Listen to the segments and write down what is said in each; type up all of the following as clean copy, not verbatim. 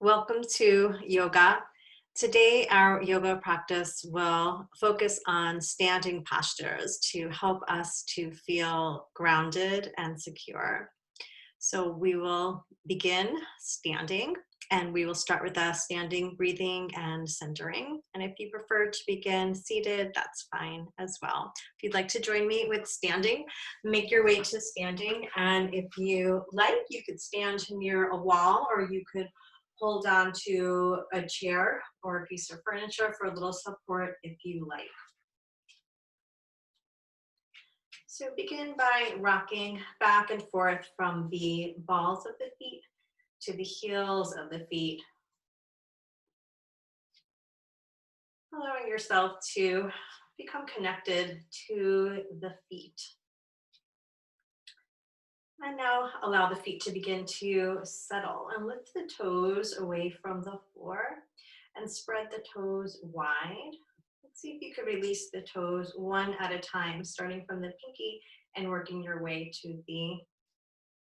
Welcome to yoga. Today, our yoga practice will focus on standing postures to help us to feel grounded and secure. So, we will begin standing and we will start with a standing breathing and centering. And if you prefer to begin seated, that's fine as well. If you'd like to join me with standing, make your way to standing. And if you like, you could stand near a wall or you could hold on to a chair or a piece of furniture for a little support if you like. So begin by rocking back and forth from the balls of the feet to the heels of the feet, allowing yourself to become connected to the feet. And now allow the feet to begin to settle and lift the toes away from the floor and spread the toes wide. Let's see if you could release the toes one at a time, starting from the pinky and working your way to the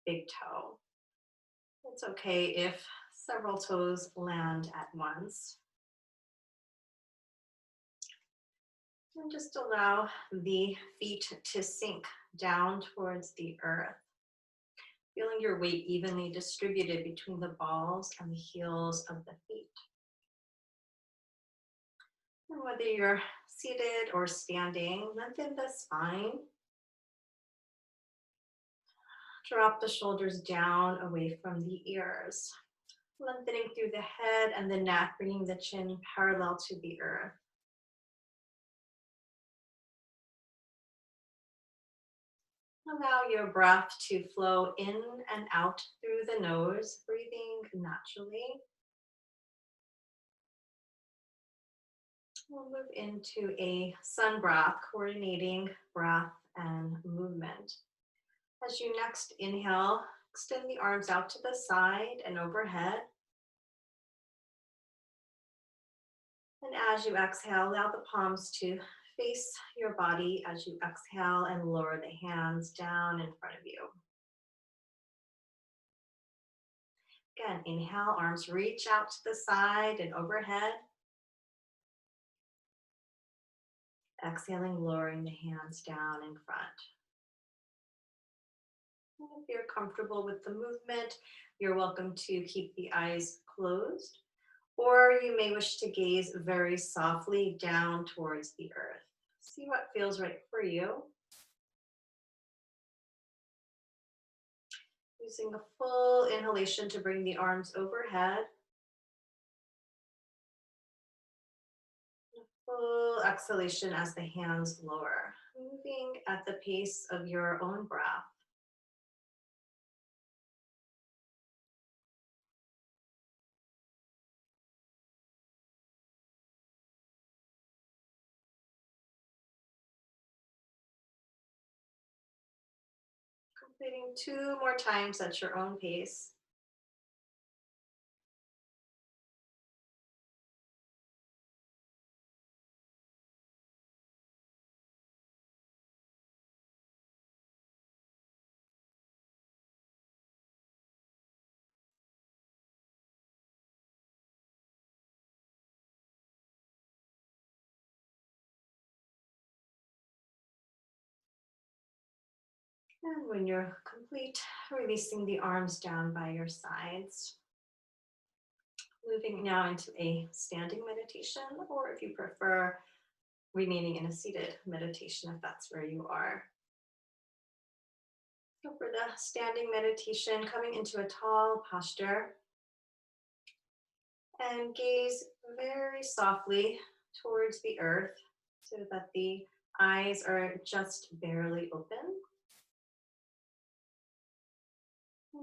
big toe. It's okay if several toes land at once. And just allow the feet to sink down towards the earth, feeling your weight evenly distributed between the balls and the heels of the feet. And whether you're seated or standing, lengthen the spine. Drop the shoulders down away from the ears, lengthening through the head and the neck, bringing the chin parallel to the earth. Allow your breath to flow in and out through the nose, breathing naturally. We'll move into a sun breath, coordinating breath and movement. As you next inhale, extend the arms out to the side and overhead. And as you exhale, allow the palms to face your body as you exhale and lower the hands down in front of you. Again, inhale, arms reach out to the side and overhead. Exhaling, lowering the hands down in front. And if you're comfortable with the movement, you're welcome to keep the eyes closed, or you may wish to gaze very softly down towards the earth. See what feels right for you. Using a full inhalation to bring the arms overhead. Full exhalation as the hands lower, moving at the pace of your own breath. Completing 2 more times at your own pace. And when you're complete, releasing the arms down by your sides. Moving now into a standing meditation, or if you prefer, remaining in a seated meditation if that's where you are. So for the standing meditation, coming into a tall posture and gaze very softly towards the earth so that the eyes are just barely open.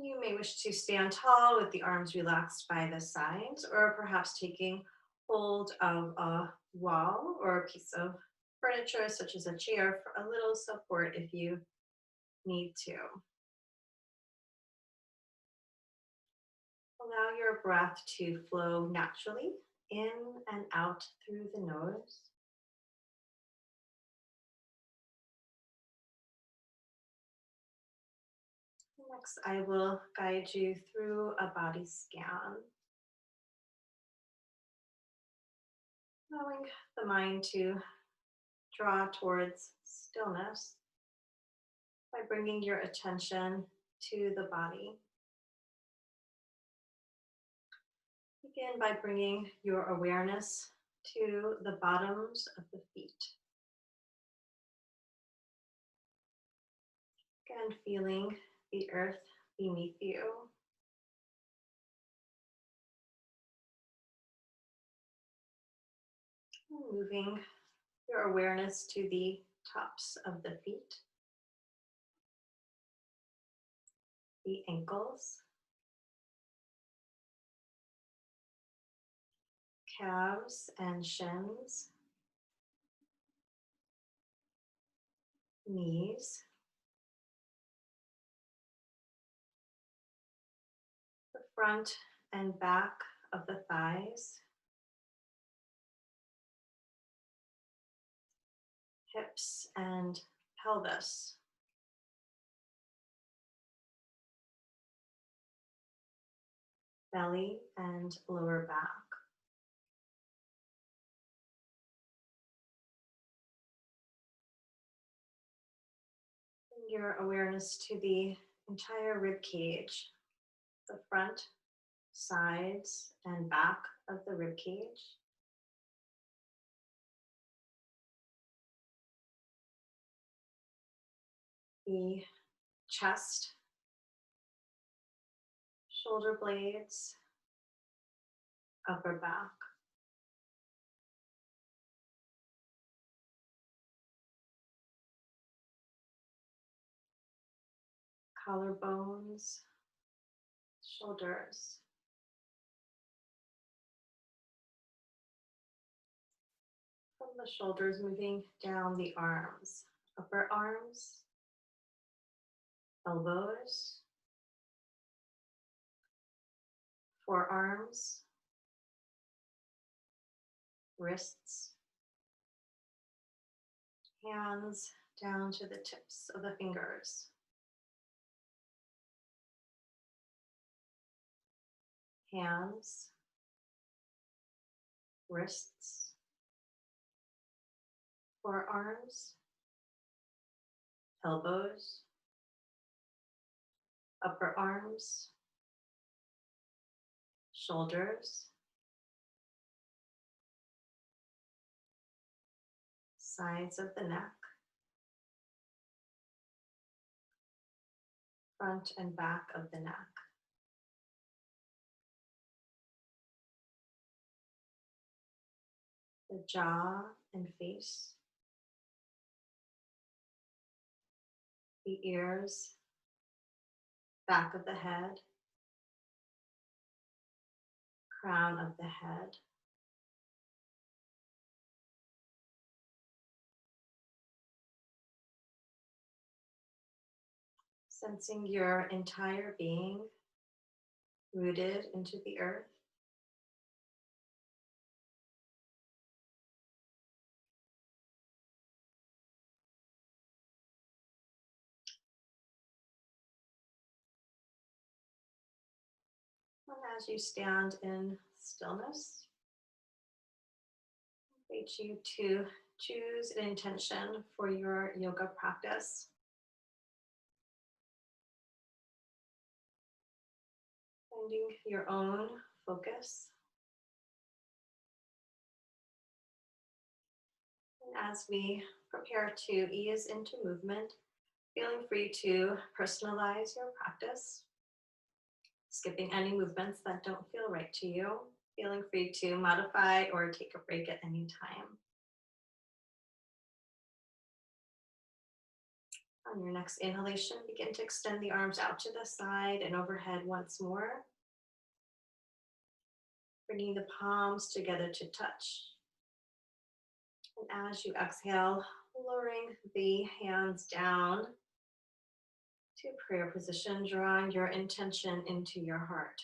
You may wish to stand tall with the arms relaxed by the sides, or perhaps taking hold of a wall or a piece of furniture, such as a chair, for a little support if you need to. Allow your breath to flow naturally in and out through the nose. Next, I will guide you through a body scan. Allowing the mind to draw towards stillness by bringing your attention to the body. Begin by bringing your awareness to the bottoms of the feet. Again, feeling the earth beneath you. Moving your awareness to the tops of the feet, the ankles, calves and shins, knees, the front and back of the thighs, hips and pelvis, belly and lower back. Bring your awareness to the entire rib cage, the front, sides, and back of the rib cage. The chest, shoulder blades, upper back. Collarbones, shoulders. From the shoulders, moving down the arms, upper arms, elbows, forearms, wrists, hands down to the tips of the fingers. Hands, wrists, forearms, elbows, upper arms, shoulders, sides of the neck, front and back of the neck. The jaw and face, the ears, back of the head, crown of the head, sensing your entire being rooted into the earth. And as you stand in stillness, I invite you to choose an intention for your yoga practice. Finding your own focus. And as we prepare to ease into movement, feeling free to personalize your practice, skipping any movements that don't feel right to you, feeling free to modify or take a break at any time. On your next inhalation, begin to extend the arms out to the side and overhead once more. Bringing the palms together to touch. And as you exhale, lowering the hands down to prayer position, drawing your intention into your heart.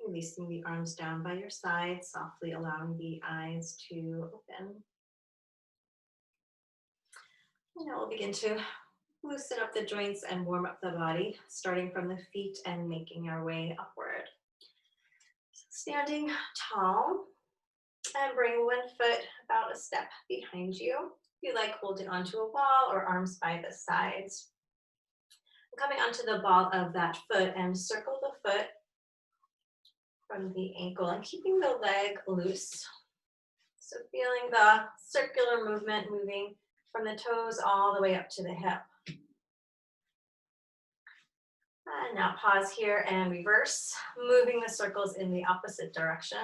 Releasing the arms down by your side, softly allowing the eyes to open. And now we'll begin to Loosen up the joints and warm up the body, starting from the feet and making our way upward. Standing tall, and bring one foot about a step behind you. If you like, hold it onto a wall or arms by the sides. Coming onto the ball of that foot and circle the foot from the ankle and keeping the leg loose. So feeling the circular movement moving from the toes all the way up to the hip. And now pause here and reverse, moving the circles in the opposite direction.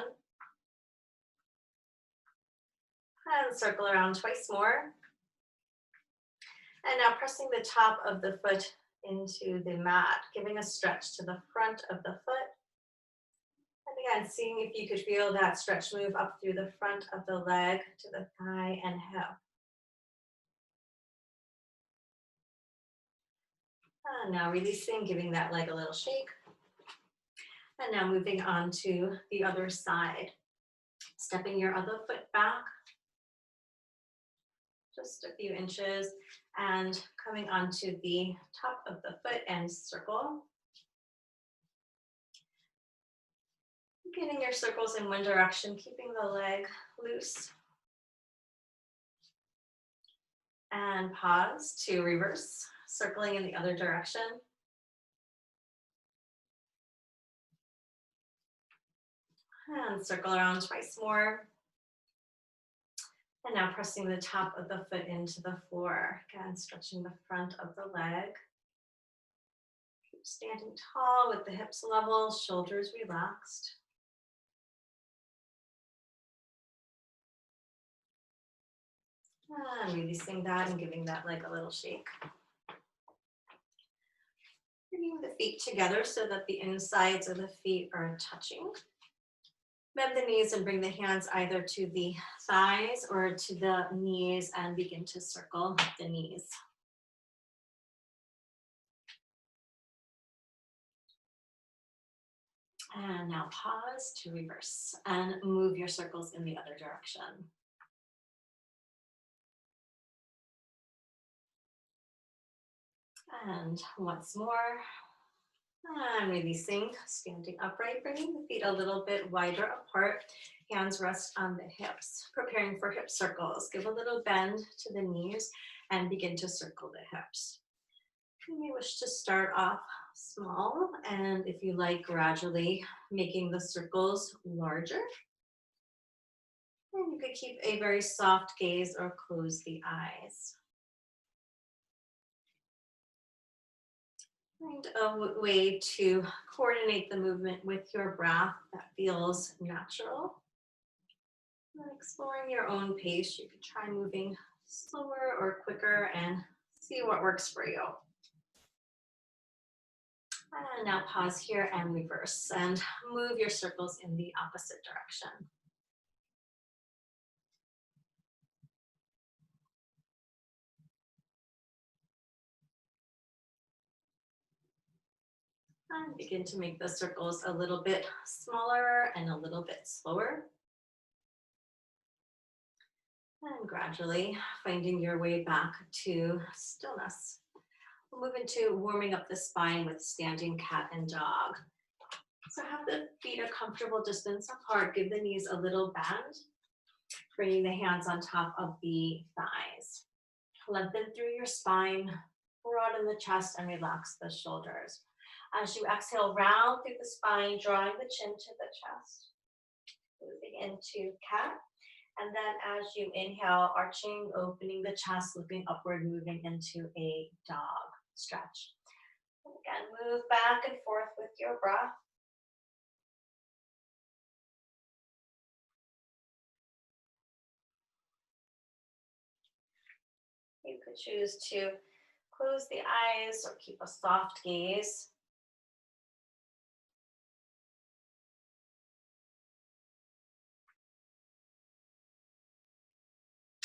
And circle around twice more. And now pressing the top of the foot into the mat, giving a stretch to the front of the foot. And again, seeing if you could feel that stretch move up through the front of the leg to the thigh and hip. And now releasing, giving that leg a little shake. And now moving on to the other side. Stepping your other foot back just a few inches and coming onto the top of the foot and circle. Getting your circles in one direction, keeping the leg loose. And pause to reverse, circling in the other direction. And circle around twice more. And now pressing the top of the foot into the floor. Again, stretching the front of the leg. Keep standing tall with the hips level, shoulders relaxed. And releasing that and giving that leg a little shake. Bringing the feet together so that the insides of the feet are touching. Bend the knees and bring the hands either to the thighs or to the knees and begin to circle the knees. And now pause to reverse and move your circles in the other direction. And once more. And releasing, standing upright, bringing the feet a little bit wider apart. Hands rest on the hips, preparing for hip circles. Give a little bend to the knees and begin to circle the hips. You may wish to start off small, and if you like, gradually making the circles larger. And you could keep a very soft gaze or close the eyes. Find a way to coordinate the movement with your breath that feels natural. And exploring your own pace, you could try moving slower or quicker and see what works for you. And now pause here and reverse and move your circles in the opposite direction. And begin to make the circles a little bit smaller and a little bit slower. And gradually finding your way back to stillness. We'll move into warming up the spine with standing cat and dog. So have the feet a comfortable distance apart. Give the knees a little bend. Bringing the hands on top of the thighs. Lengthen through your spine, broaden the chest, and relax the shoulders. As you exhale, round through the spine, drawing the chin to the chest. Moving into cat. And then as you inhale, arching, opening the chest, looking upward, moving into a dog stretch. And again, move back and forth with your breath. You could choose to close the eyes or keep a soft gaze.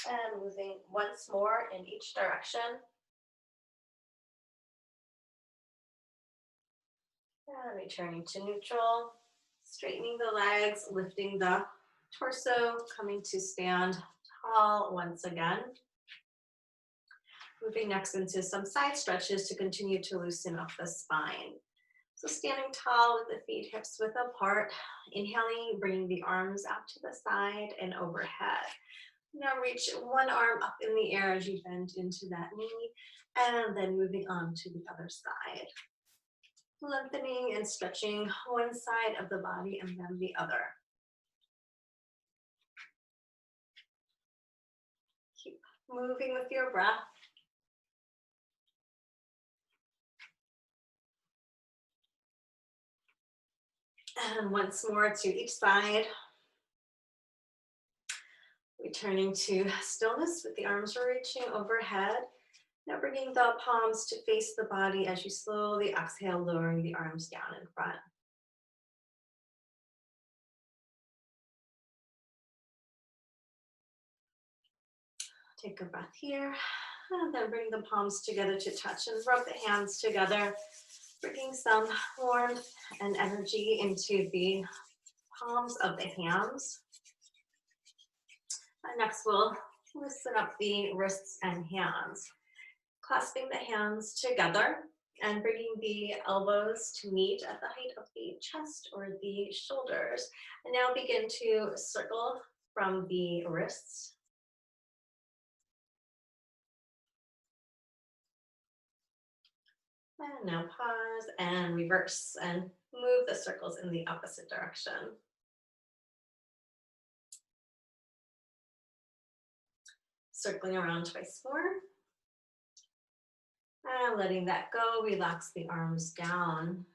And moving once more in each direction. And returning to neutral, straightening the legs, lifting the torso, coming to stand tall once again. Moving next into some side stretches to continue to loosen up the spine. So standing tall with the feet hips width apart, inhaling, bringing the arms out to the side and overhead. Now reach one arm up in the air as you bend into that knee, and then moving on to the other side. Lengthening and stretching one side of the body and then the other. Keep moving with your breath. And once more to each side. Returning to stillness with the arms reaching overhead. Now bringing the palms to face the body as you slowly exhale, lowering the arms down in front. Take a breath here, and then bring the palms together to touch and rub the hands together, bringing some warmth and energy into the palms of the hands. And next, we'll loosen up the wrists and hands, clasping the hands together and bringing the elbows to meet at the height of the chest or the shoulders. And now begin to circle from the wrists. And now pause and reverse and move the circles in the opposite direction. Circling around twice more. And letting that go, relax the arms down.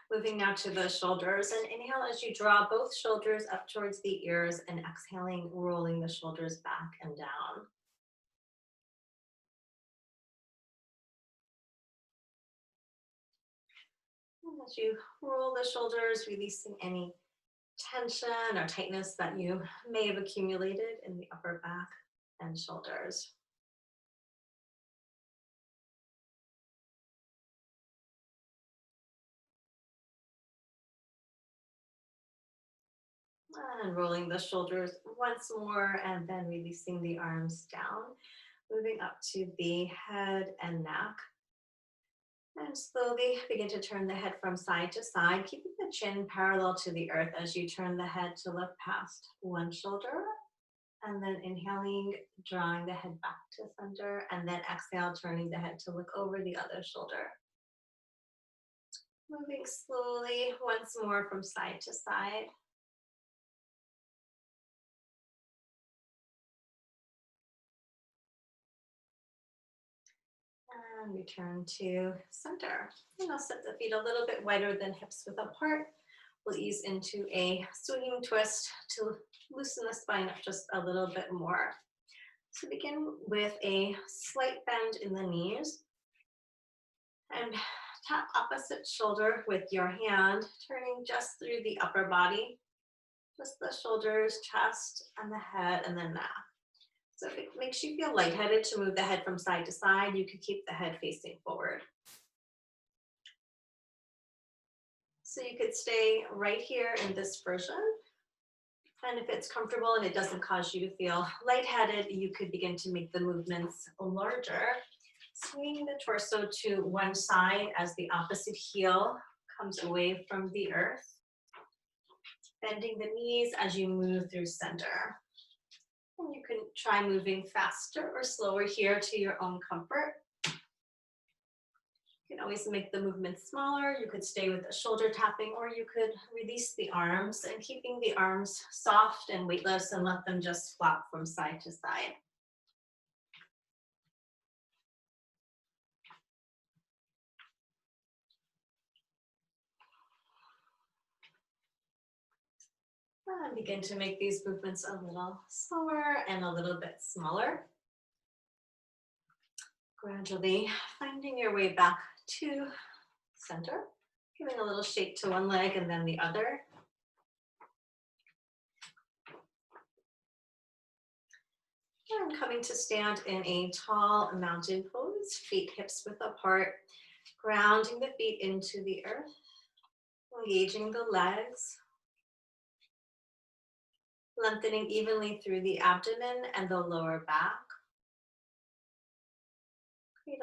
Moving now to the shoulders, and inhale as you draw both shoulders up towards the ears, and exhaling, rolling the shoulders back and down. And as you roll the shoulders, releasing any tension or tightness that you may have accumulated in the upper back and shoulders. And rolling the shoulders once more, and then releasing the arms down, moving up to the head and neck. And slowly begin to turn the head from side to side, keeping the chin parallel to the earth as you turn the head to look past one shoulder. And then inhaling, drawing the head back to center, and then exhale, turning the head to look over the other shoulder. Moving slowly once more from side to side. And return to center. And I'll set the feet a little bit wider than hips width apart. We'll ease into a swinging twist to loosen the spine up just a little bit more. So begin with a slight bend in the knees. And tap opposite shoulder with your hand, turning just through the upper body. Just the shoulders, chest, and the head, and then neck. So if it makes you feel lightheaded to move the head from side to side, you can keep the head facing forward. So you could stay right here in this version. And if it's comfortable and it doesn't cause you to feel lightheaded, you could begin to make the movements larger. Swinging the torso to one side as the opposite heel comes away from the earth. Bending the knees as you move through center. And you can try moving faster or slower here to your own comfort. You can always make the movement smaller. You could stay with the shoulder tapping, or you could release the arms and keeping the arms soft and weightless and let them just flop from side to side. And begin to make these movements a little slower and a little bit smaller. Gradually finding your way back to center, giving a little shake to one leg and then the other. And coming to stand in a tall mountain pose, feet hips width apart, grounding the feet into the earth, engaging the legs, lengthening evenly through the abdomen and the lower back. Create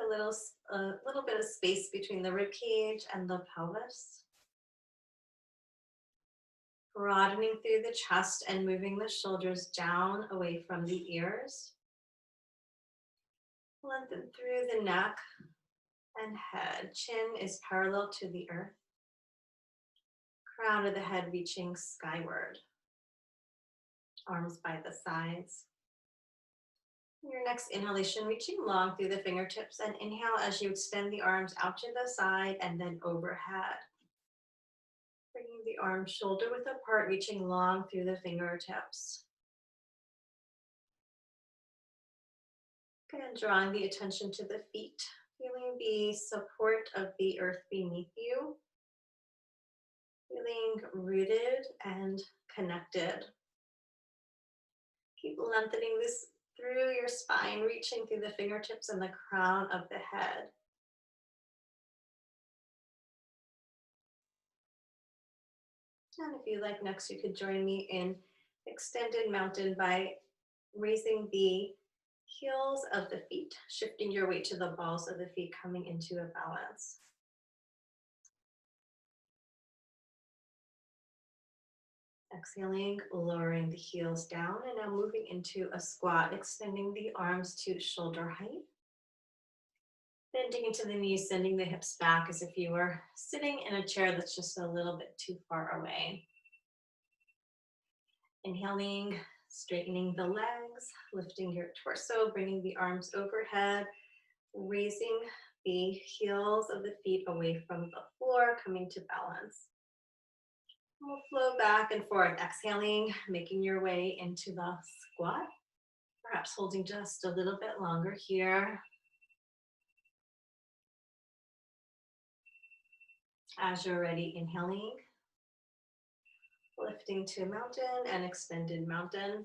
a little bit of space between the rib cage and the pelvis. Broadening through the chest and moving the shoulders down away from the ears. Lengthen through the neck and head. Chin is parallel to the earth. Crown of the head reaching skyward. Arms by the sides. Your next inhalation, reaching long through the fingertips, and inhale as you extend the arms out to the side and then overhead. Bringing the arms shoulder width apart, reaching long through the fingertips. And drawing the attention to the feet, feeling the support of the earth beneath you. Feeling rooted and connected. Keep lengthening this through your spine, reaching through the fingertips and the crown of the head. And if you like, next you could join me in extended mountain by raising the heels of the feet, shifting your weight to the balls of the feet, coming into a balance. Exhaling, lowering the heels down, and now moving into a squat, extending the arms to shoulder height. Bending into the knees, sending the hips back as if you were sitting in a chair that's just a little bit too far away. Inhaling, straightening the legs, lifting your torso, bringing the arms overhead, raising the heels of the feet away from the floor, coming to balance. We'll flow back and forth, exhaling, making your way into the squat, perhaps holding just a little bit longer here. As you're ready, inhaling, lifting to mountain and extended mountain.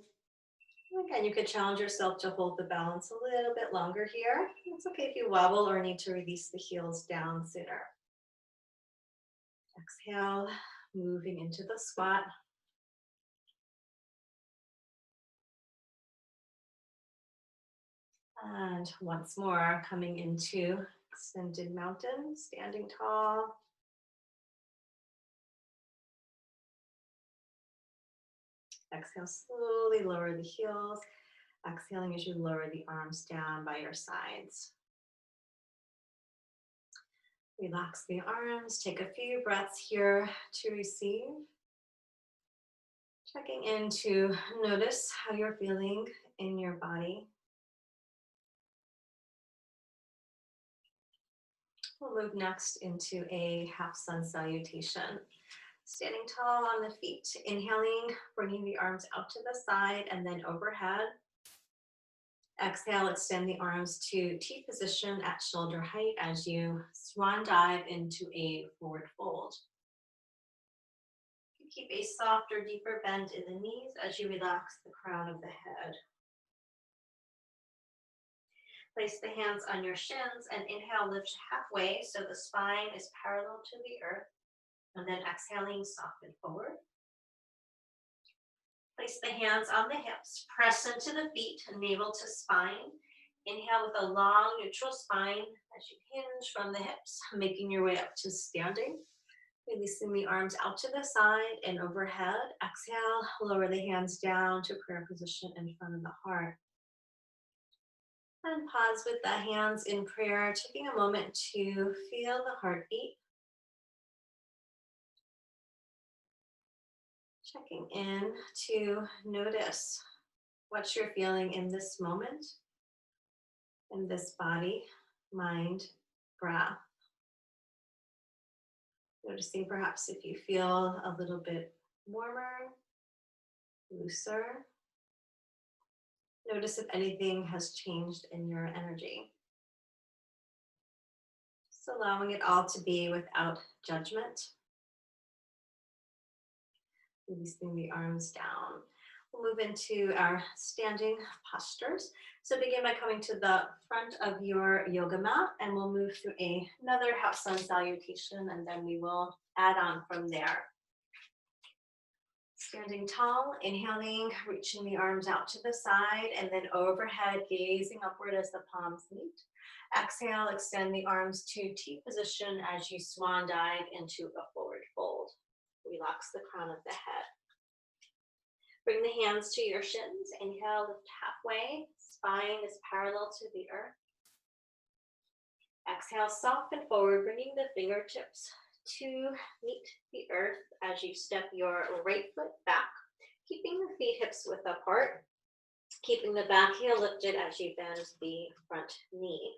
Again, you could challenge yourself to hold the balance a little bit longer here. It's okay if you wobble or need to release the heels down sooner. Exhale, moving into the squat. And once more, coming into extended mountain, standing tall. Exhale, slowly lower the heels. Exhaling as you lower the arms down by your sides. Relax the arms. Take a few breaths here to receive. Checking in to notice how you're feeling in your body. We'll move next into a half sun salutation. Standing tall on the feet, inhaling, bringing the arms out to the side and then overhead. Exhale, extend the arms to T position at shoulder height as you swan dive into a forward fold. Keep a softer, deeper bend in the knees as you relax the crown of the head. Place the hands on your shins and inhale, lift halfway so the spine is parallel to the earth. And then exhaling, soften forward. Place the hands on the hips, press into the feet, navel to spine. Inhale with a long neutral spine as you hinge from the hips, making your way up to standing. Releasing the arms out to the side and overhead. Exhale, lower the hands down to prayer position in front of the heart. And pause with the hands in prayer, taking a moment to feel the heartbeat. Checking in to notice what you're feeling in this moment, in this body, mind, breath. Noticing perhaps if you feel a little bit warmer, looser. Notice if anything has changed in your energy. Just allowing it all to be without judgment. Releasing the arms down. We'll move into our standing postures. So begin by coming to the front of your yoga mat and we'll move through another half sun salutation and then we will add on from there. Standing tall, inhaling, reaching the arms out to the side and then overhead, gazing upward as the palms meet. Exhale, extend the arms to T position as you swan dive into a forward fold. Relax the crown of the head. Bring the hands to your shins. Inhale, lift halfway. Spine is parallel to the earth. Exhale, soften forward, bringing the fingertips to meet the earth as you step your right foot back, keeping the feet hips width apart, keeping the back heel lifted as you bend the front knee.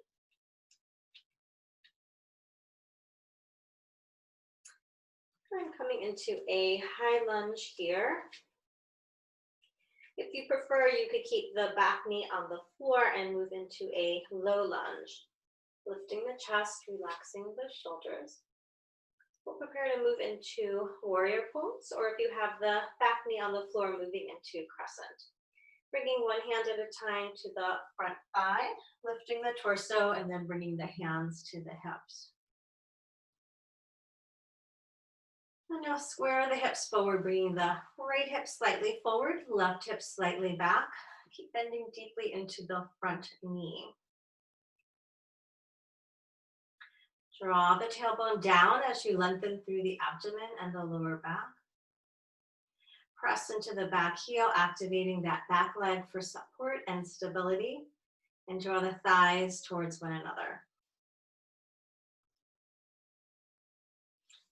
I'm coming into a high lunge here. If you prefer, you could keep the back knee on the floor and move into a low lunge, lifting the chest, relaxing the shoulders. We'll prepare to move into warrior pose, or if you have the back knee on the floor, moving into crescent. Bringing one hand at a time to the front thigh, lifting the torso, and then bringing the hands to the hips. And now square the hips forward, bringing the right hip slightly forward, left hip slightly back. Keep bending deeply into the front knee. Draw the tailbone down as you lengthen through the abdomen and the lower back. Press into the back heel, activating that back leg for support and stability. And draw the thighs towards one another.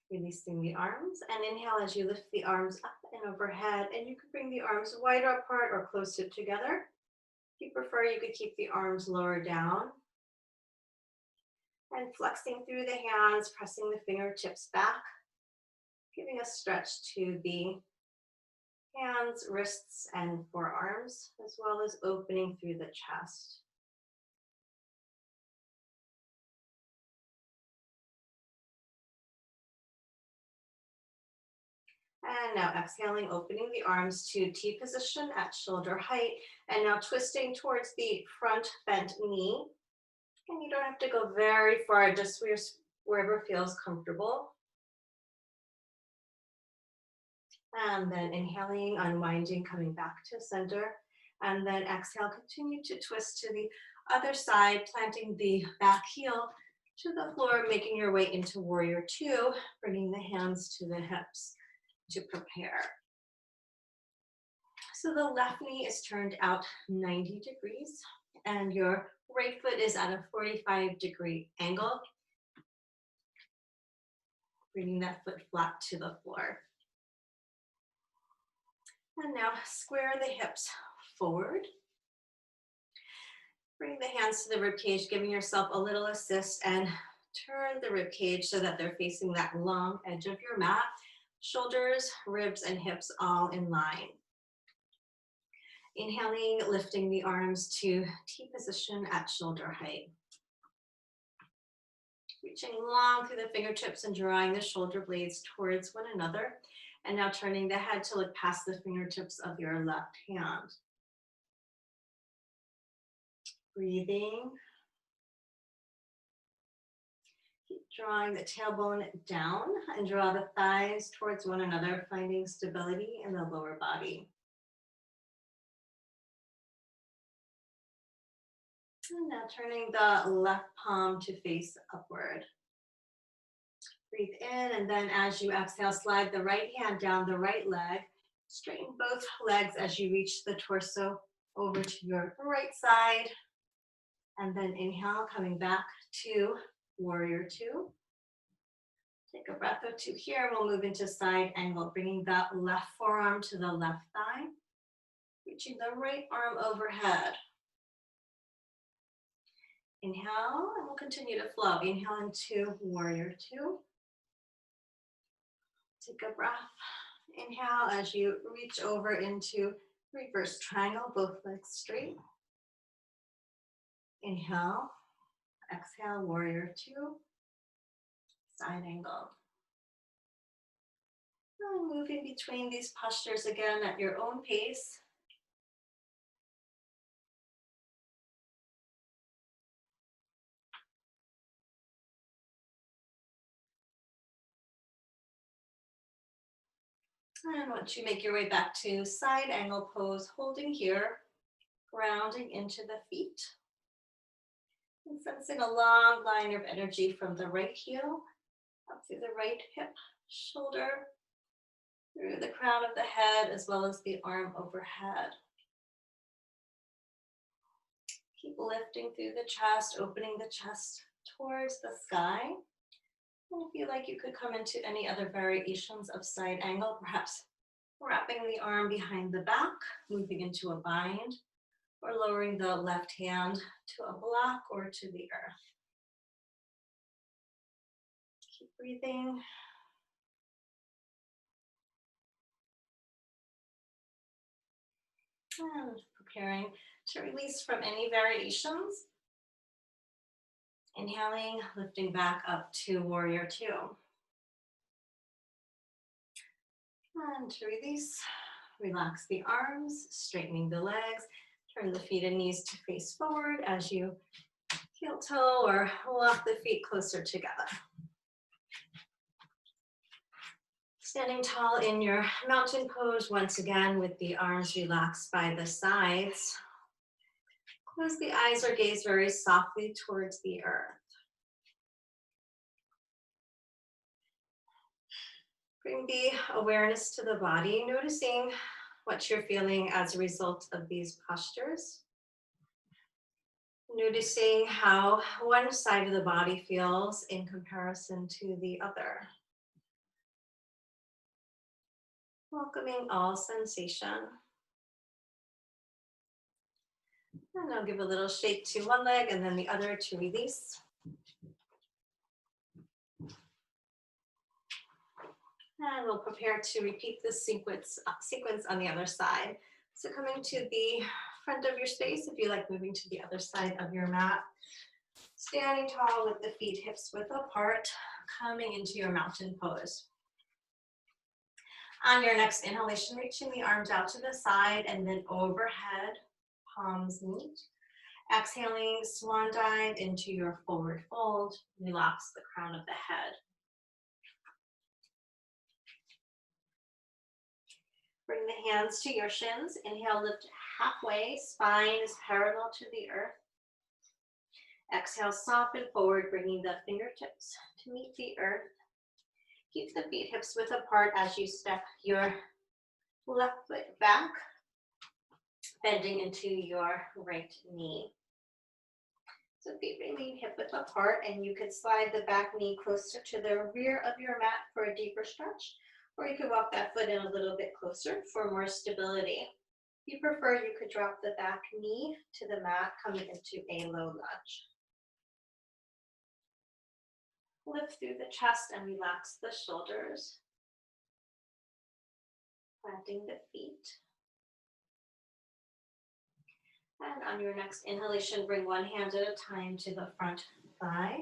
Releasing the arms, and inhale as you lift the arms up and overhead, and you can bring the arms wider apart or closer together. If you prefer, you could keep the arms lower down. And flexing through the hands, pressing the fingertips back, giving a stretch to the hands, wrists, and forearms, as well as opening through the chest. And now exhaling, opening the arms to T position at shoulder height, and now twisting towards the front bent knee. And you don't have to go very far, just wherever feels comfortable. And then inhaling, unwinding, coming back to center. And then exhale, continue to twist to the other side, planting the back heel to the floor, making your way into warrior two, bringing the hands to the hips to prepare. So the left knee is turned out 90 degrees and your right foot is at a 45-degree angle, bringing that foot flat to the floor. And now square the hips forward. Bring the hands to the rib cage, giving yourself a little assist, and turn the rib cage so that they're facing that long edge of your mat. Shoulders, ribs, and hips all in line. Inhaling, lifting the arms to T position at shoulder height. Reaching long through the fingertips and drawing the shoulder blades towards one another. And now turning the head to look past the fingertips of your left hand. Breathing. Keep drawing the tailbone down and draw the thighs towards one another, finding stability in the lower body. And now turning the left palm to face upward. Breathe in, and then as you exhale, slide the right hand down the right leg. Straighten both legs as you reach the torso over to your right side. And then inhale, coming back to warrior two. Take a breath or two here. We'll move into side angle, bringing that left forearm to the left thigh. Reaching the right arm overhead. Inhale, and we'll continue to flow. Inhale into warrior two. Take a breath. Inhale as you reach over into reverse triangle, both legs straight. Inhale, exhale, warrior two, side angle. And moving between these postures again at your own pace. And once you make your way back to side angle pose, holding here, grounding into the feet. And sensing a long line of energy from the right heel up through the right hip, shoulder, through the crown of the head, as well as the arm overhead. Keep lifting through the chest, opening the chest towards the sky. And if you like, you could come into any other variations of side angle, perhaps wrapping the arm behind the back, moving into a bind, or lowering the left hand to a block or to the earth. Keep breathing. And preparing to release from any variations. Inhaling, lifting back up to warrior two. And to release, relax the arms, straightening the legs. Turn the feet and knees to face forward as you heel toe or walk the feet closer together. Standing tall in your mountain pose once again with the arms relaxed by the sides. Close the eyes or gaze very softly towards the earth. Bring the awareness to the body, noticing what you're feeling as a result of these postures. Noticing how one side of the body feels in comparison to the other. Welcoming all sensation. And I'll give a little shake to one leg and then the other to release. And we'll prepare to repeat this sequence on the other side. So coming to the front of your space, if you like moving to the other side of your mat. Standing tall with the feet hips width apart, coming into your mountain pose. On your next inhalation, reaching the arms out to the side and then overhead, palms meet. Exhaling, swan dive into your forward fold. Relax the crown of the head. Bring the hands to your shins. Inhale, lift halfway. Spine is parallel to the earth. Exhale, soften forward, bringing the fingertips to meet the earth. Keep the feet hips width apart as you step your left foot back, bending into your right knee. So feet remain hip width apart, and you could slide the back knee closer to the rear of your mat for a deeper stretch, or you could walk that foot in a little bit closer for more stability. If you prefer, you could drop the back knee to the mat, coming into a low lunge. Lift through the chest and relax the shoulders. Planting the feet. And on your next inhalation, bring one hand at a time to the front thigh,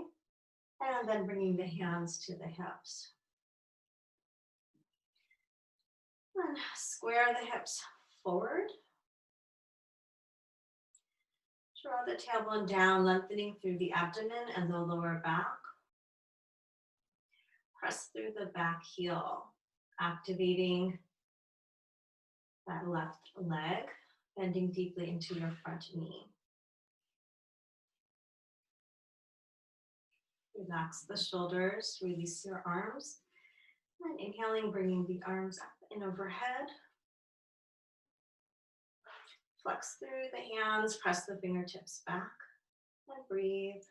and then bringing the hands to the hips. And square the hips forward. Draw the tailbone down, lengthening through the abdomen and the lower back. Press through the back heel, activating that left leg, bending deeply into your front knee. Relax the shoulders, release your arms. And inhaling, bringing the arms up and overhead. Flex through the hands, press the fingertips back, and breathe.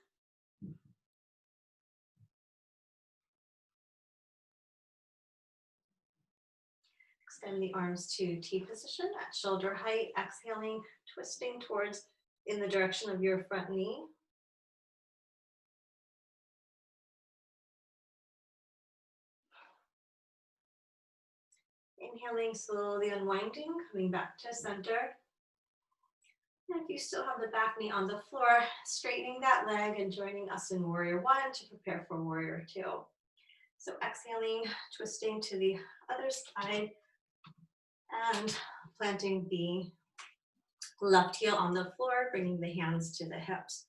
Extend the arms to T position at shoulder height, exhaling, twisting towards in the direction of your front knee. Inhaling, slowly unwinding, coming back to center. And if you still have the back knee on the floor, straightening that leg and joining us in warrior one to prepare for warrior two. So exhaling, twisting to the other side, and planting the left heel on the floor, bringing the hands to the hips.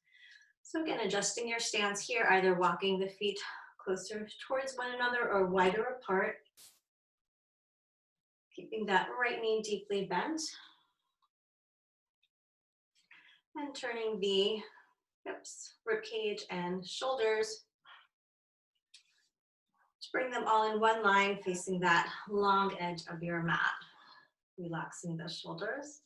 So again, adjusting your stance here, either walking the feet closer towards one another or wider apart. Keeping that right knee deeply bent. And turning the hips, rib cage, and shoulders. To bring them all in one line, facing that long edge of your mat. Relaxing the shoulders.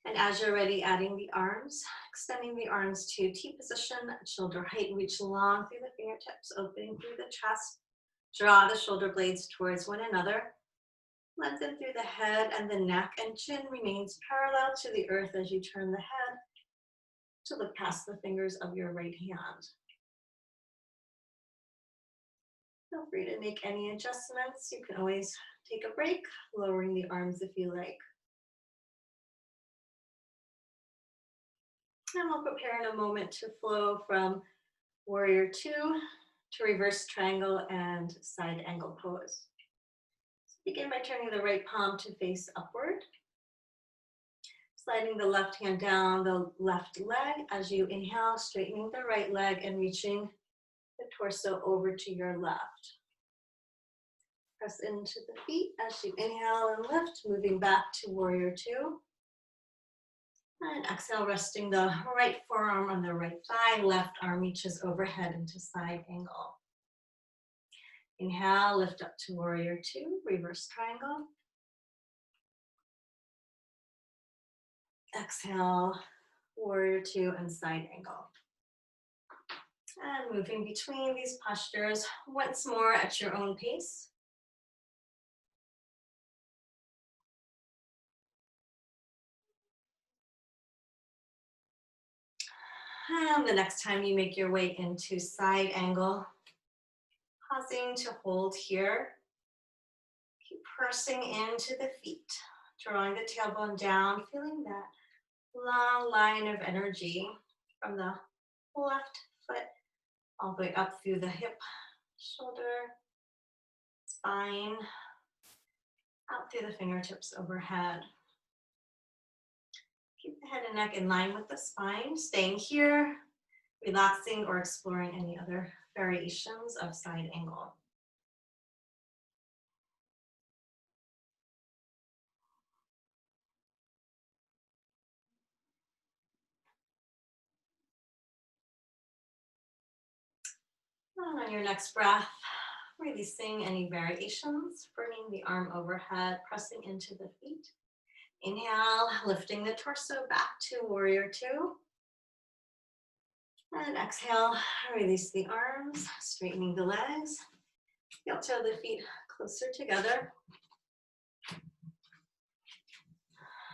And as you're ready, adding the arms, extending the arms to T position, shoulder height, reach long through the fingertips, opening through the chest. Draw the shoulder blades towards one another. Lengthen through the head and the neck, and chin remains parallel to the earth as you turn the head to look past the fingers of your right hand. Feel free to make any adjustments. You can always take a break, lowering the arms if you like. And we'll prepare in a moment to flow from warrior two to reverse triangle and side angle pose. So begin by turning the right palm to face upward. Sliding the left hand down the left leg as you inhale, straightening the right leg and reaching the torso over to your left. Press into the feet as you inhale and lift, moving back to warrior two. And exhale, resting the right forearm on the right thigh, left arm reaches overhead into side angle. Inhale, lift up to warrior two, reverse triangle. Exhale, warrior two and side angle. And moving between these postures once more at your own pace. And the next time you make your way into side angle, pausing to hold here. Keep pressing into the feet, drawing the tailbone down, feeling that long line of energy from the left foot all the way up through the hip, shoulder, spine, out through the fingertips overhead. Keep the head and neck in line with the spine, staying here, relaxing or exploring any other variations of side angle. And on your next breath, releasing any variations, bringing the arm overhead, pressing into the feet. Inhale, lifting the torso back to warrior two. And exhale, release the arms, straightening the legs. Heel toe the feet closer together.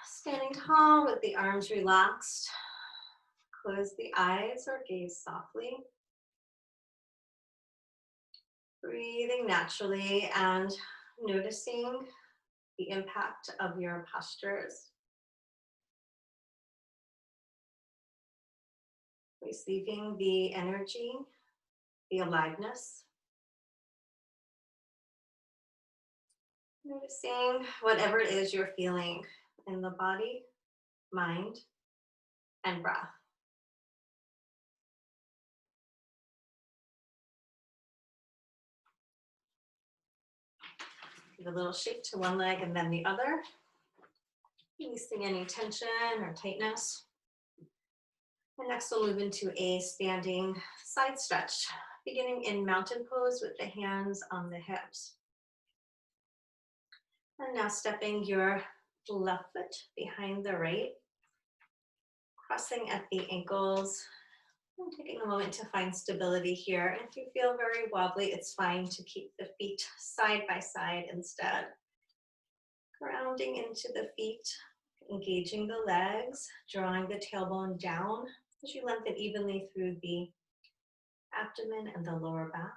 Standing tall with the arms relaxed. Close the eyes or gaze softly. Breathing naturally and noticing the impact of your postures. Receiving the energy, the aliveness. Noticing whatever it is you're feeling in the body, mind, and breath. Give a little shake to one leg and then the other. Releasing any tension or tightness. And next we'll move into a standing side stretch, beginning in mountain pose with the hands on the hips. And now stepping your left foot behind the right, crossing at the ankles, and taking a moment to find stability here. And if you feel very wobbly, it's fine to keep the feet side by side instead. Grounding into the feet, engaging the legs, drawing the tailbone down as you lengthen evenly through the abdomen and the lower back.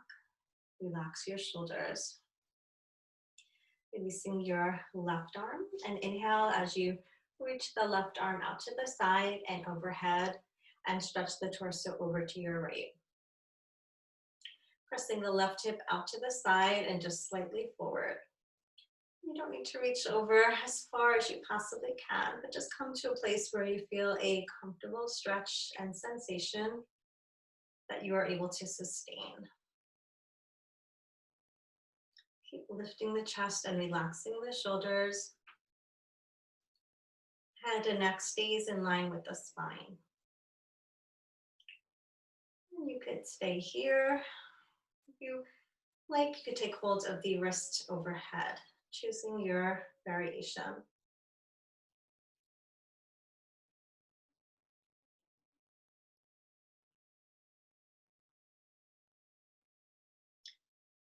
Relax your shoulders. Releasing your left arm and inhale as you reach the left arm out to the side and overhead and stretch the torso over to your right. Pressing the left hip out to the side and just slightly forward. You don't need to reach over as far as you possibly can, but just come to a place where you feel a comfortable stretch and sensation that you are able to sustain. Keep lifting the chest and relaxing the shoulders. Head and neck stays in line with the spine. And you could stay here. If you like, you could take hold of the wrist overhead, choosing your variation.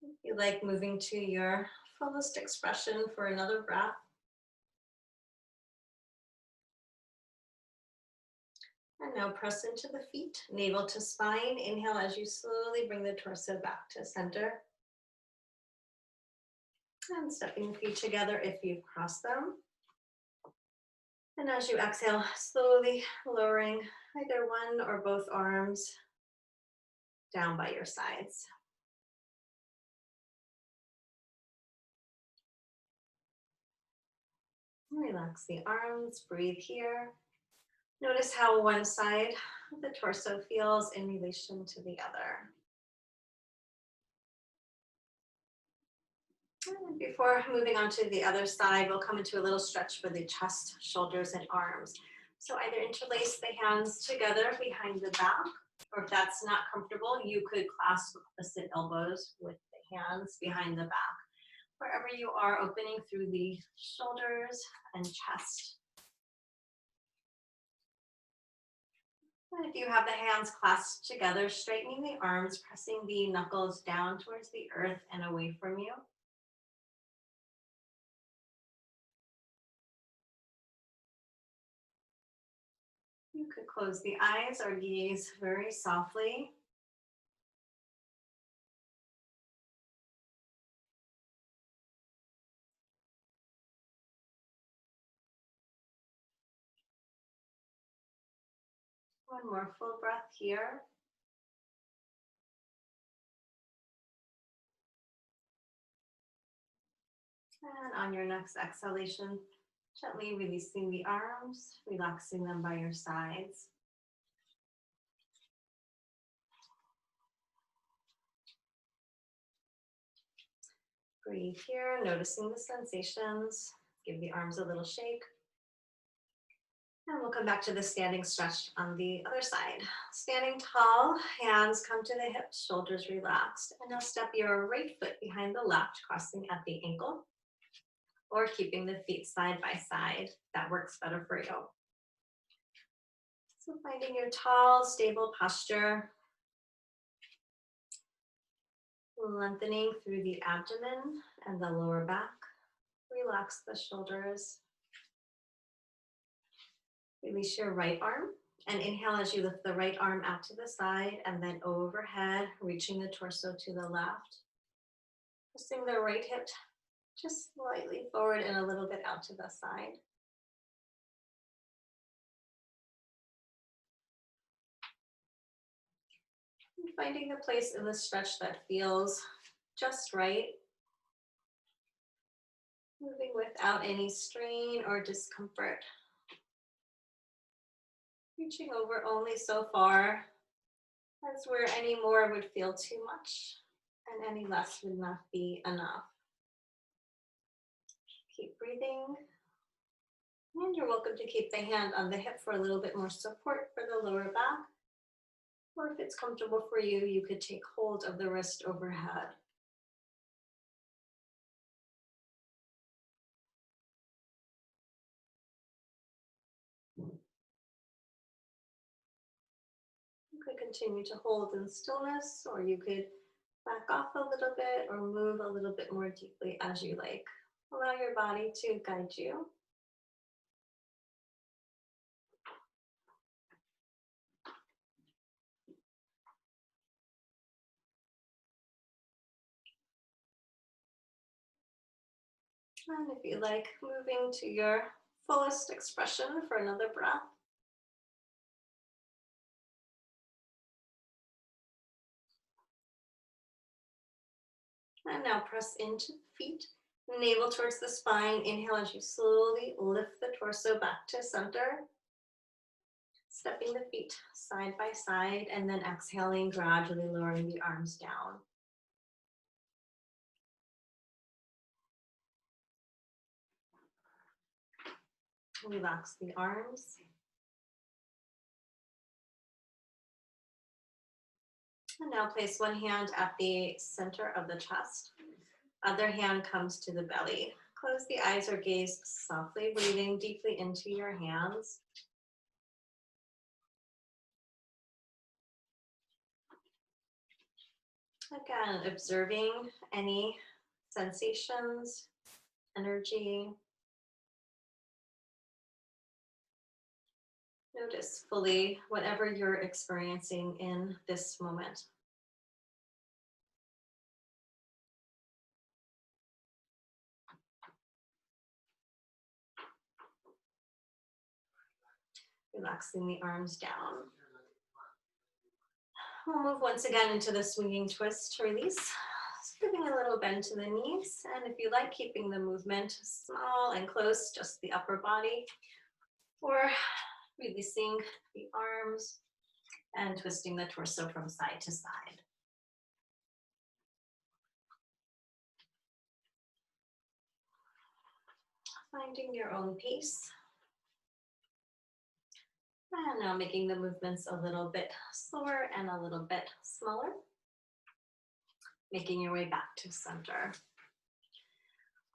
If you like, moving to your fullest expression for another breath. And now press into the feet, navel to spine. Inhale as you slowly bring the torso back to center. And stepping the feet together if you've crossed them. And as you exhale, slowly lowering either one or both arms down by your sides. Relax the arms, breathe here. Notice how one side of the torso feels in relation to the other. And before moving on to the other side, we'll come into a little stretch for the chest, shoulders, and arms. So either interlace the hands together behind the back, or if that's not comfortable, you could clasp opposite elbows with the hands behind the back. Wherever you are, opening through the shoulders and chest. And if you have the hands clasped together, straightening the arms, pressing the knuckles down towards the earth and away from you. You could close the eyes or gaze very softly. One more full breath here. And on your next exhalation, gently releasing the arms, relaxing them by your sides. Breathe here, noticing the sensations. Give the arms a little shake. And we'll come back to the standing stretch on the other side. Standing tall, hands come to the hips, shoulders relaxed. And now step your right foot behind the left, crossing at the ankle, or keeping the feet side by side. That works better for you. So finding your tall, stable posture. Lengthening through the abdomen and the lower back. Relax the shoulders. Release your right arm and inhale as you lift the right arm out to the side and then overhead, reaching the torso to the left. Pressing the right hip just slightly forward and a little bit out to the side. And finding the place in the stretch that feels just right. Moving without any strain or discomfort. Reaching over only so far as where any more would feel too much and any less would not be enough. Keep breathing. And you're welcome to keep the hand on the hip for a little bit more support for the lower back. Or if it's comfortable for you, you could take hold of the wrist overhead. You could continue to hold in stillness, or you could back off a little bit or move a little bit more deeply as you like. Allow your body to guide you. And if you like, moving to your fullest expression for another breath. And now press into the feet, navel towards the spine. Inhale as you slowly lift the torso back to center. Stepping the feet side by side and then exhaling, gradually lowering the arms down. Relax the arms. And now place one hand at the center of the chest. Other hand comes to the belly. Close the eyes or gaze softly, breathing deeply into your hands. Again, observing any sensations, energy. Notice fully whatever you're experiencing in this moment. Relaxing the arms down. We'll move once again into the swinging twist to release. Just giving a little bend to the knees. And if you like, keeping the movement small and close, just the upper body. Or releasing the arms and twisting the torso from side to side. Finding your own pace. And now making the movements a little bit slower and a little bit smaller. Making your way back to center.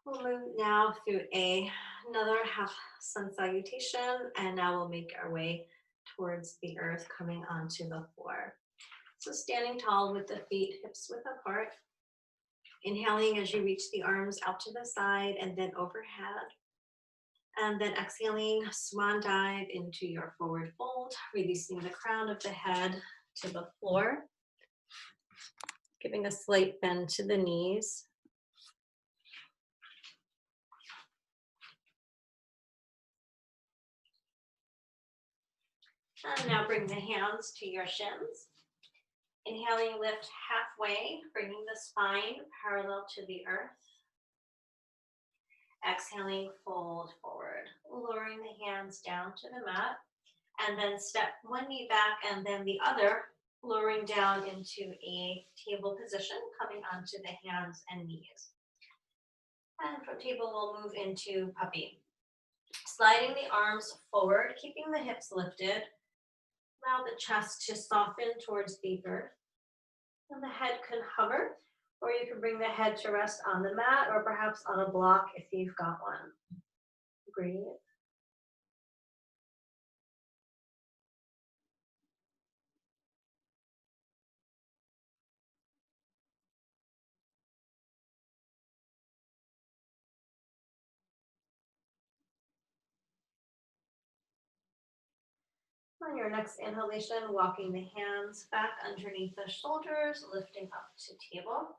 We'll move now through another half sun salutation, and now we'll make our way towards the earth, coming onto the floor. So standing tall with the feet hips width apart. Inhaling as you reach the arms out to the side and then overhead. And then exhaling, swan dive into your forward fold, releasing the crown of the head to the floor. Giving a slight bend to the knees. And now bring the hands to your shins. Inhaling, lift halfway, bringing the spine parallel to the earth. Exhaling, fold forward, lowering the hands down to the mat. And then step one knee back and then the other, lowering down into a table position, coming onto the hands and knees. And from table, we'll move into puppy. Sliding the arms forward, keeping the hips lifted. Allow the chest to soften towards the earth. And the head can hover, or you can bring the head to rest on the mat or perhaps on a block if you've got one. Breathe. On your next inhalation, walking the hands back underneath the shoulders, lifting up to table.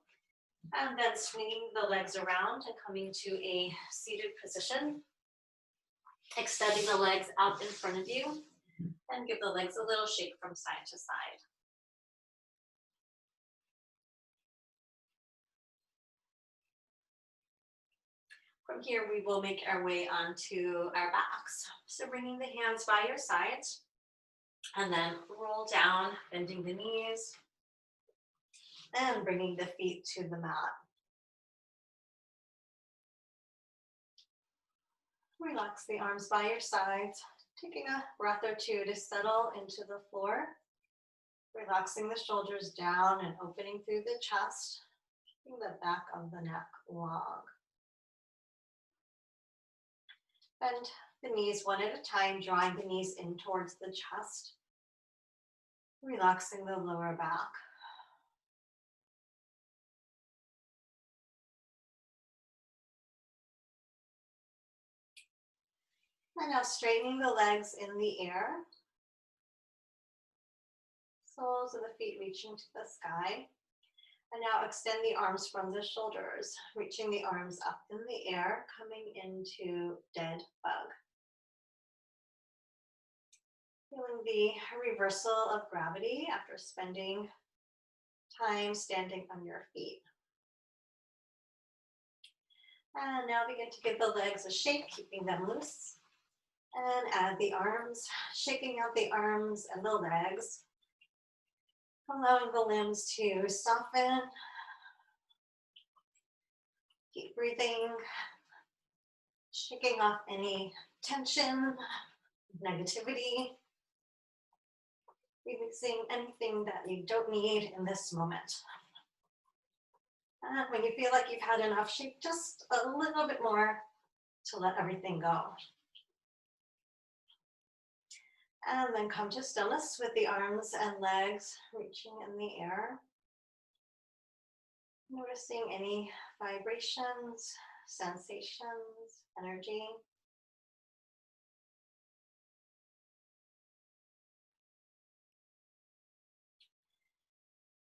And then swinging the legs around and coming to a seated position. Extending the legs out in front of you and give the legs a little shake from side to side. From here, we will make our way onto our backs. So bringing the hands by your sides and then roll down, bending the knees and bringing the feet to the mat. Relax the arms by your sides, taking a breath or two to settle into the floor. Relaxing the shoulders down and opening through the chest, keeping the back of the neck long. Bend the knees one at a time, drawing the knees in towards the chest. Relaxing the lower back. And now straightening the legs in the air. Soles of the feet reaching to the sky. And now extend the arms from the shoulders, reaching the arms up in the air, coming into dead bug. Feeling the reversal of gravity after spending time standing on your feet. And now begin to give the legs a shake, keeping them loose. And add the arms, shaking out the arms and the legs. Allowing the limbs to soften. Keep breathing. Shaking off any tension, negativity. Releasing anything that you don't need in this moment. And when you feel like you've had enough, shake just a little bit more to let everything go. And then come to stillness with the arms and legs reaching in the air. Noticing any vibrations, sensations, energy.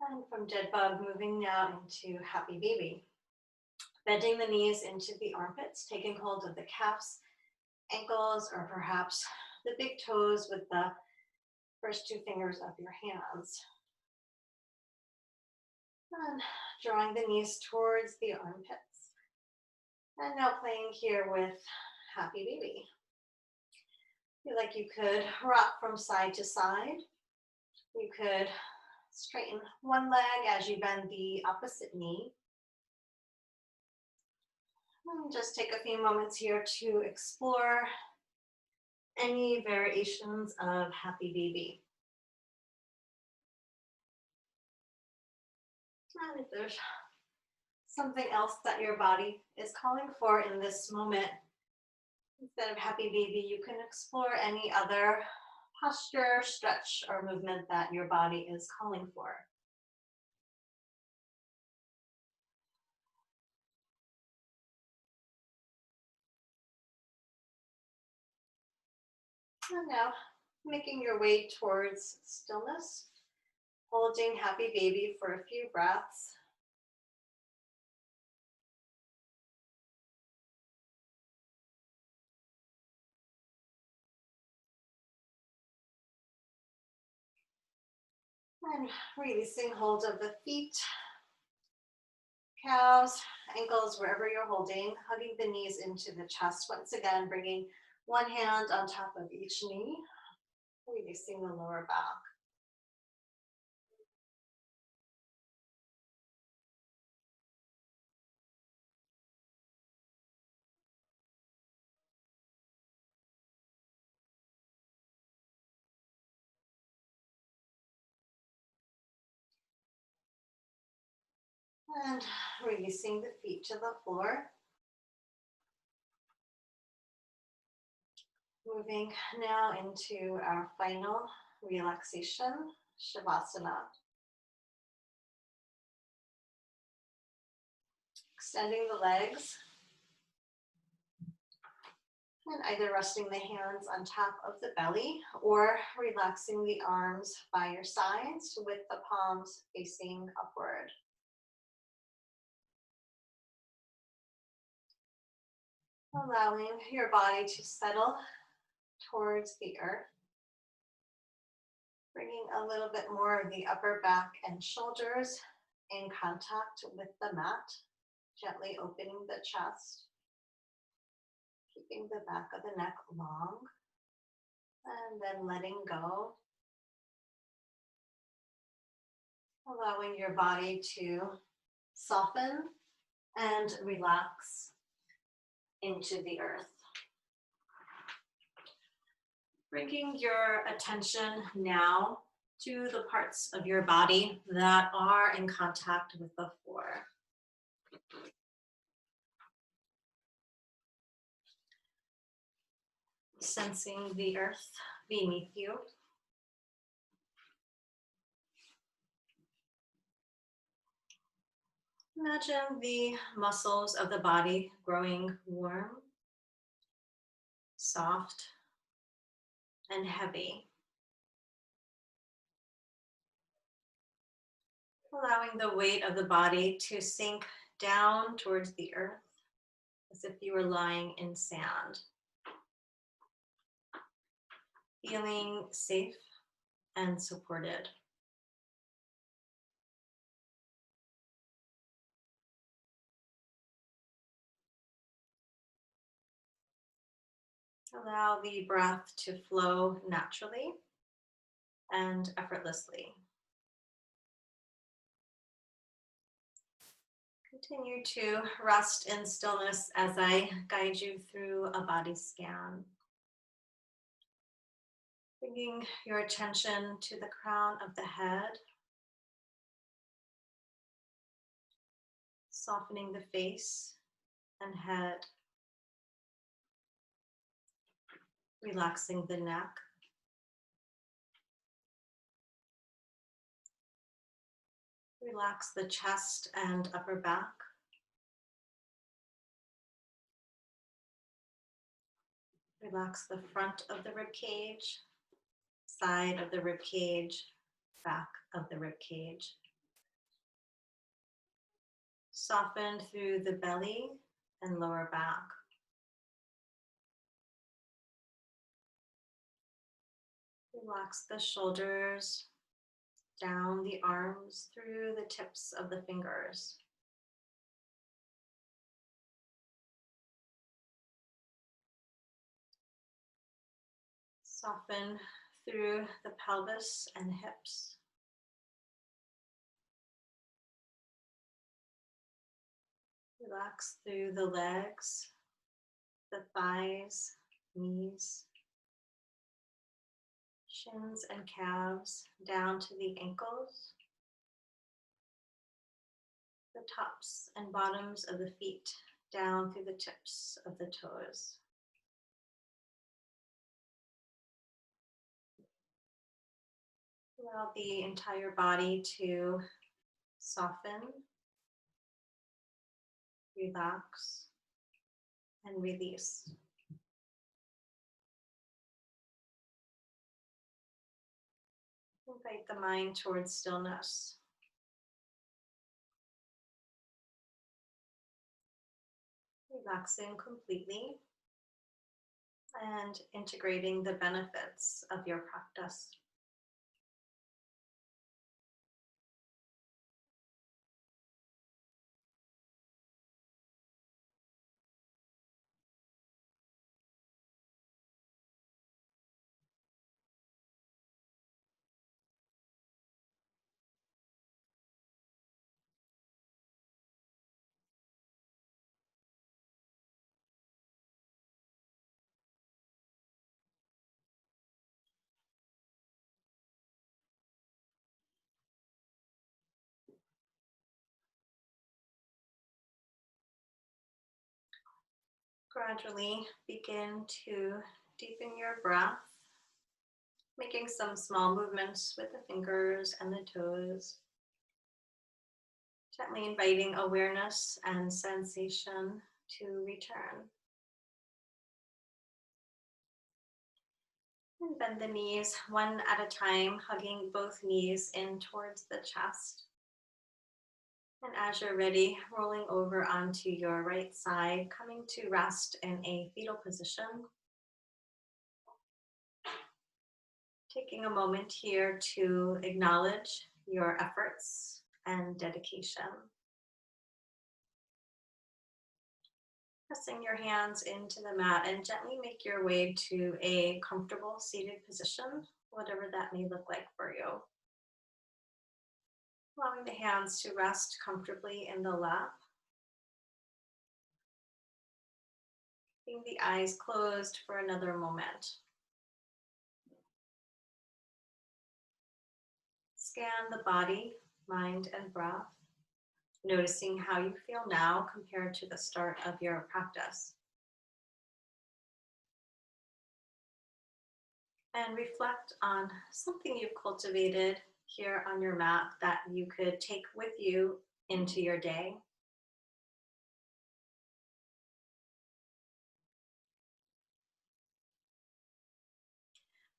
And from dead bug, moving now into happy baby. Bending the knees into the armpits, taking hold of the calves, ankles, or perhaps the big toes with the first two fingers of your hands. And drawing the knees towards the armpits. And now playing here with happy baby. Feel like you could rock from side to side. You could straighten one leg as you bend the opposite knee. And just take a few moments here to explore any variations of happy baby. And if there's something else that your body is calling for in this moment, instead of happy baby, you can explore any other posture, stretch, or movement that your body is calling for. And now, making your way towards stillness, holding happy baby for a few breaths. And releasing hold of the feet, calves, ankles, wherever you're holding, hugging the knees into the chest. Once again, bringing one hand on top of each knee, releasing the lower back. And releasing the feet to the floor. Moving now into our final relaxation, Shavasana. Extending the legs and either resting the hands on top of the belly or relaxing the arms by your sides with the palms facing upward. Allowing your body to settle towards the earth. Bringing a little bit more of the upper back and shoulders in contact with the mat. Gently opening the chest. Keeping the back of the neck long. And then letting go. Allowing your body to soften and relax into the earth. Bringing your attention now to the parts of your body that are in contact with the floor. Sensing the earth beneath you. Imagine the muscles of the body growing warm, soft, and heavy. Allowing the weight of the body to sink down towards the earth as if you were lying in sand. Feeling safe and supported. Allow the breath to flow naturally and effortlessly. Continue to rest in stillness as I guide you through a body scan. Bringing your attention to the crown of the head, softening the face and head, relaxing the neck, relax the chest and upper back, relax the front of the rib cage, side of the rib cage, back of the rib cage. Soften through the belly and lower back. Relax the shoulders, down the arms, through the tips of the fingers. Soften through the pelvis and hips. Relax through the legs, the thighs, knees, shins and calves, down to the ankles, the tops and bottoms of the feet, down through the tips of the toes. Allow the entire body to soften, relax, and release. Invite the mind towards stillness. Relaxing completely and integrating the benefits of your practice. Gradually begin to deepen your breath, making some small movements with the fingers and the toes, gently inviting awareness and sensation to return. And bend the knees one at a time, hugging both knees in towards the chest. And as you're ready, rolling over onto your right side, coming to rest in a fetal position. Taking a moment here to acknowledge your efforts and dedication. Pressing your hands into the mat and gently make your way to a comfortable seated position, whatever that may look like for you. Allowing the hands to rest comfortably in the lap. Keeping the eyes closed for another moment. Scan the body, mind, and breath, noticing how you feel now compared to the start of your practice. And reflect on something you've cultivated here on your mat that you could take with you into your day.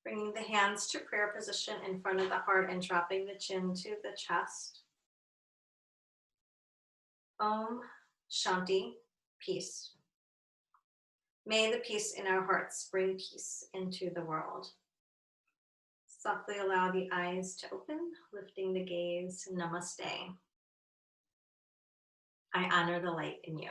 Bringing the hands to prayer position in front of the heart and dropping the chin to the chest. Om Shanti, peace. May the peace in our hearts bring peace into the world. Softly allow the eyes to open, lifting the gaze. Namaste. I honor the light in you.